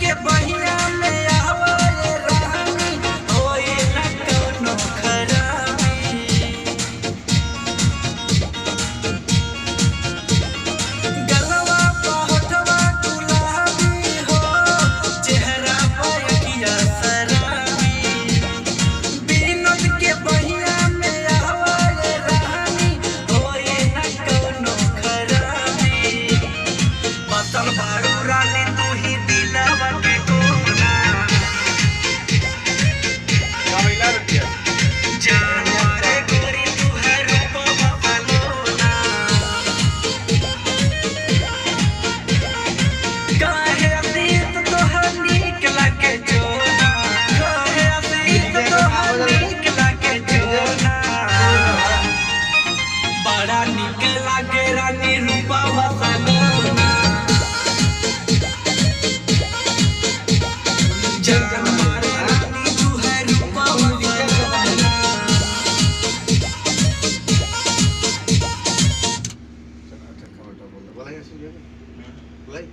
के बहिया में आवे रानी होए न कोनो खराबी। गलवा पहुँचवा गुलाबी हो चेहरा पर किया शराबी। विनोद के बहिया में आवे रानी होए न कोनो खराबी। बसल बारू रानी तू ही दिलवा के कोना जान मारे गोरी तू है रूपवा बनोना। काहे अतीत तोहर नीक लागे जोना, काहे अतीत तोहर नीक लागे जोना। बड़ा नीक लागे रानी रूपवा बनोना। जान मारे रानी तू है रूपवा बनोना। अच्छा खबरটা বললো বলাই আসলে বলাই